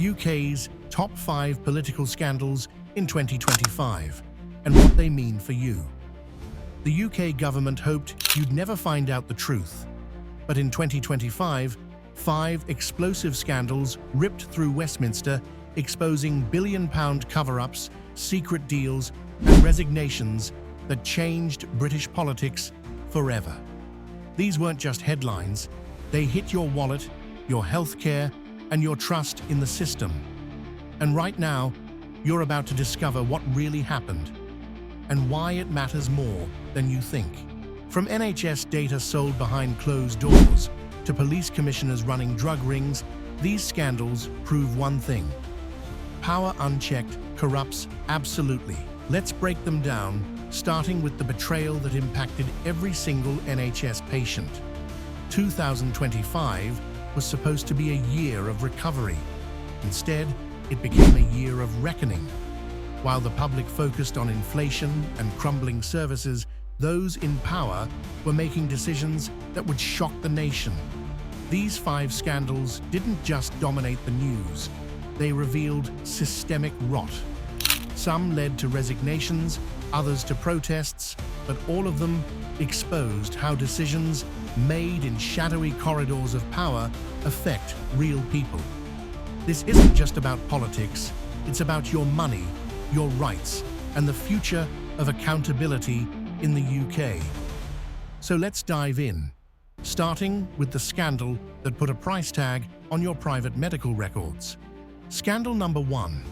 UK's top 5 political scandals in 2025 and what they mean for you. The UK government hoped you'd never find out the truth. But in 2025, 5 explosive scandals ripped through Westminster, exposing billion-pound cover-ups, secret deals, and resignations that changed British politics forever. These weren't just headlines. They hit your wallet, your healthcare, and your trust in the system. And right now, you're about to discover what really happened and why it matters more than you think. From NHS data sold behind closed doors to police commissioners running drug rings, these scandals prove one thing: power unchecked corrupts absolutely. Let's break them down, starting with the betrayal that impacted every single NHS patient. 2025 was supposed to be a year of recovery. Instead, it became a year of reckoning. While the public focused on inflation and crumbling services, those in power were making decisions that would shock the nation. These 5 scandals didn't just dominate the news. They revealed systemic rot. Some led to resignations, others to protests, but all of them exposed how decisions made in shadowy corridors of power affect real people. This isn't just about politics, it's about your money, your rights, and the future of accountability in the UK. So let's dive in, starting with the scandal that put a price tag on your private medical records. Scandal number 1.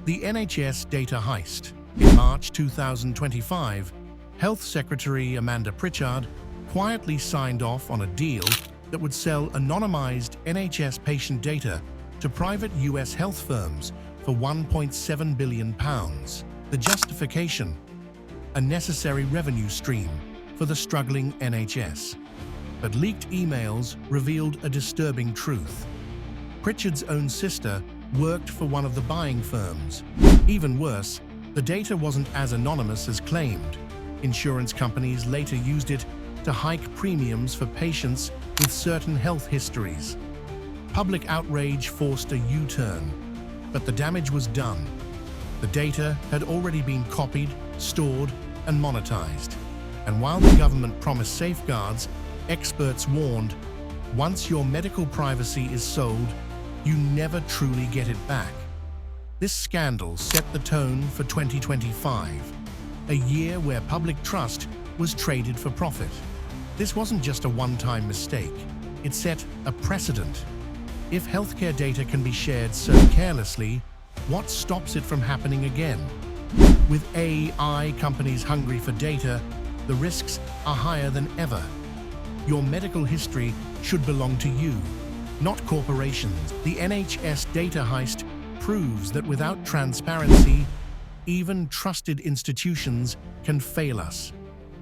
The NHS data heist. In March 2025, Health Secretary Amanda Pritchard quietly signed off on a deal that would sell anonymized NHS patient data to private US health firms for £1.7 billion. The justification: a necessary revenue stream for the struggling NHS. But leaked emails revealed a disturbing truth. Pritchard's own sister worked for one of the buying firms. Even worse, the data wasn't as anonymous as claimed. Insurance companies later used it to hike premiums for patients with certain health histories. Public outrage forced a U-turn, but the damage was done. The data had already been copied, stored, and monetized. And while the government promised safeguards, experts warned, once your medical privacy is sold, you never truly get it back. This scandal set the tone for 2025, a year where public trust was traded for profit. This wasn't just a one-time mistake. It set a precedent. If healthcare data can be shared so carelessly, what stops it from happening again? With AI companies hungry for data, the risks are higher than ever. Your medical history should belong to you, not corporations. The NHS data heist proves that without transparency, even trusted institutions can fail us.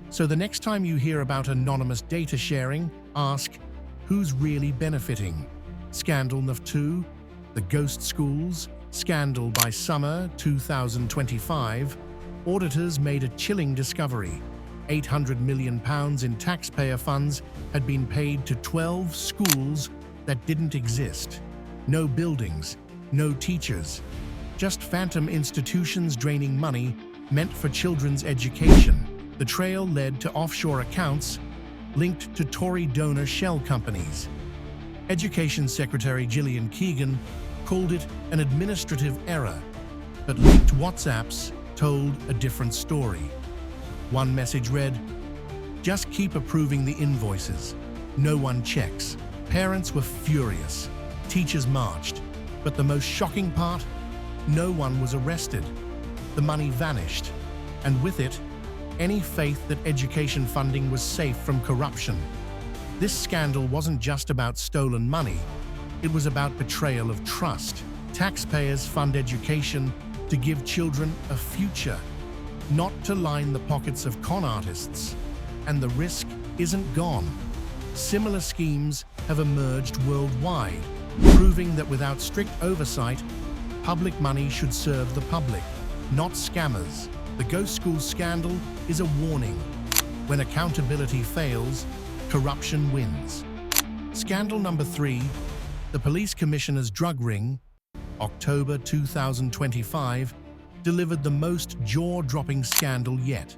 So the next time you hear about anonymous data sharing, ask, who's really benefiting? Scandal number 2, the ghost schools. Scandal by summer 2025, auditors made a chilling discovery. £800 million in taxpayer funds had been paid to 12 schools that didn't exist. No buildings, no teachers, just phantom institutions draining money meant for children's education. The trail led to offshore accounts linked to Tory donor shell companies. Education Secretary Gillian Keegan called it an administrative error, but leaked WhatsApps told a different story. One message read, "Just keep approving the invoices. No one checks." Parents were furious. Teachers marched. But the most shocking part? No one was arrested. The money vanished, and with it, any faith that education funding was safe from corruption. This scandal wasn't just about stolen money. It was about betrayal of trust. Taxpayers fund education to give children a future, not to line the pockets of con artists. And the risk isn't gone. Similar schemes have emerged worldwide, proving that without strict oversight, public money should serve the public, not scammers. The ghost school scandal is a warning. When accountability fails, corruption wins. Scandal number 3, the police commissioner's drug ring. October 2025 delivered the most jaw-dropping scandal yet.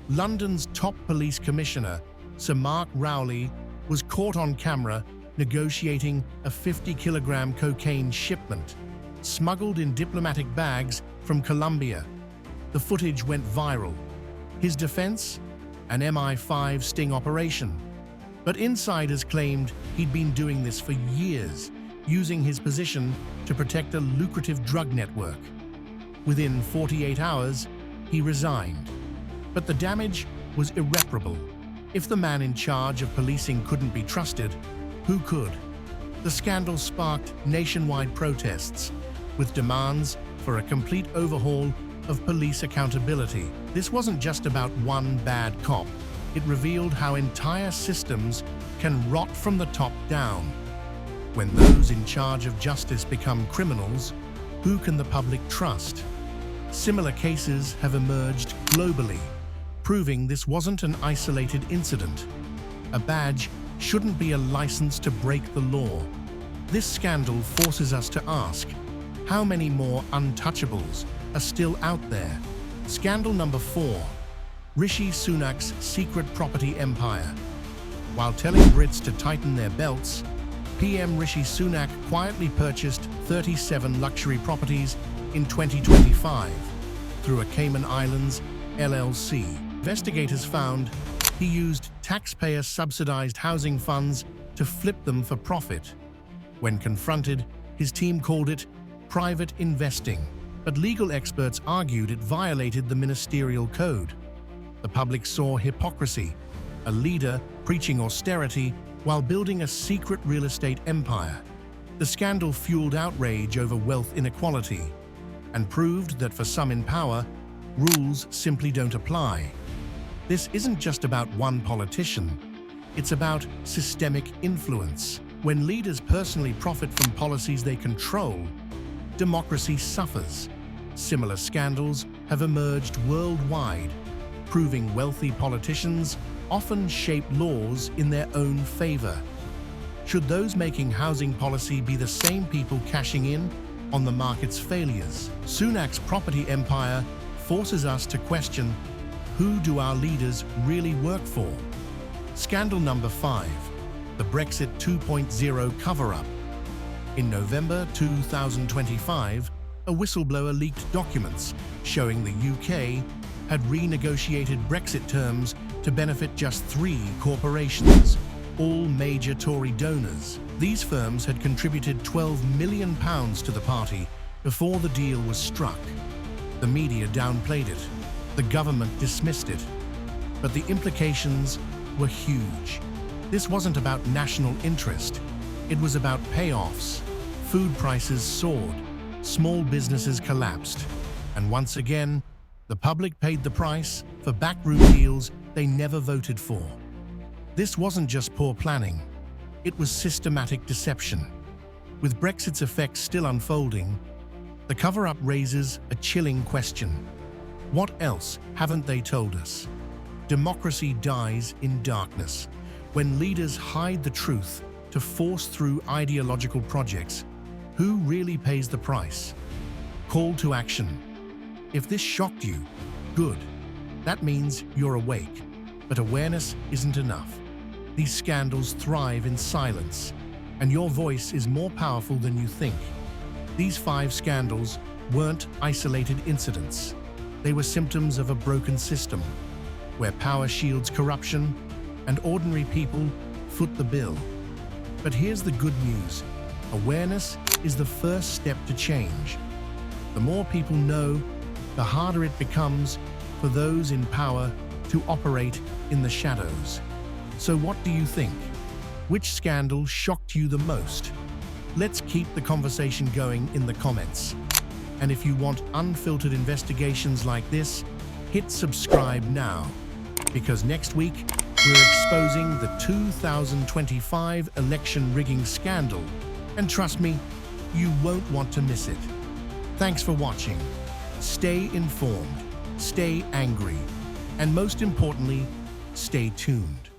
London's top police commissioner, Sir Mark Rowley, was caught on camera negotiating a 50-kilogram cocaine shipment, smuggled in diplomatic bags from Colombia. The footage went viral. His defense? An MI5 sting operation. But insiders claimed he'd been doing this for years, using his position to protect a lucrative drug network. Within 48 hours, he resigned. But the damage was irreparable. If the man in charge of policing couldn't be trusted, who could? The scandal sparked nationwide protests, with demands for a complete overhaul of police accountability. This wasn't just about one bad cop. It revealed how entire systems can rot from the top down. When those in charge of justice become criminals, who can the public trust? Similar cases have emerged globally, proving this wasn't an isolated incident. A badge shouldn't be a license to break the law. This scandal forces us to ask, how many more untouchables are still out there? Scandal number 4. Rishi Sunak's secret property empire. While telling Brits to tighten their belts, PM Rishi Sunak quietly purchased 37 luxury properties in 2025 through a Cayman Islands LLC. Investigators found he used taxpayer-subsidized housing funds to flip them for profit. When confronted, his team called it private investing, but legal experts argued it violated the ministerial code. The public saw hypocrisy, a leader preaching austerity while building a secret real estate empire. The scandal fueled outrage over wealth inequality and proved that for some in power, rules simply don't apply. This isn't just about one politician, it's about systemic influence. When leaders personally profit from policies they control, democracy suffers. Similar scandals have emerged worldwide, proving wealthy politicians often shape laws in their own favor. Should those making housing policy be the same people cashing in on the market's failures? Sunak's property empire forces us to question, who do our leaders really work for? Scandal number 5. The Brexit 2.0 cover-up. In November 2025, a whistleblower leaked documents showing the UK had renegotiated Brexit terms to benefit just 3 corporations, all major Tory donors. These firms had contributed £12 million to the party before the deal was struck. The media downplayed it. The government dismissed it. But the implications were huge. This wasn't about national interest. It was about payoffs. Food prices soared. Small businesses collapsed. And once again, the public paid the price for backroom deals they never voted for. This wasn't just poor planning. It was systematic deception. With Brexit's effects still unfolding, the cover-up raises a chilling question. What else haven't they told us? Democracy dies in darkness. When leaders hide the truth to force through ideological projects, who really pays the price? Call to action. If this shocked you, good. That means you're awake. But awareness isn't enough. These scandals thrive in silence, and your voice is more powerful than you think. These 5 scandals weren't isolated incidents. They were symptoms of a broken system, where power shields corruption and ordinary people foot the bill. But here's the good news. Awareness is the first step to change. The more people know, the harder it becomes for those in power to operate in the shadows. So what do you think? Which scandal shocked you the most? Let's keep the conversation going in the comments. And if you want unfiltered investigations like this, hit subscribe now, because next week we're exposing the 2025 election rigging scandal. And trust me, you won't want to miss it. Thanks for watching. Stay informed, stay angry, and most importantly, stay tuned.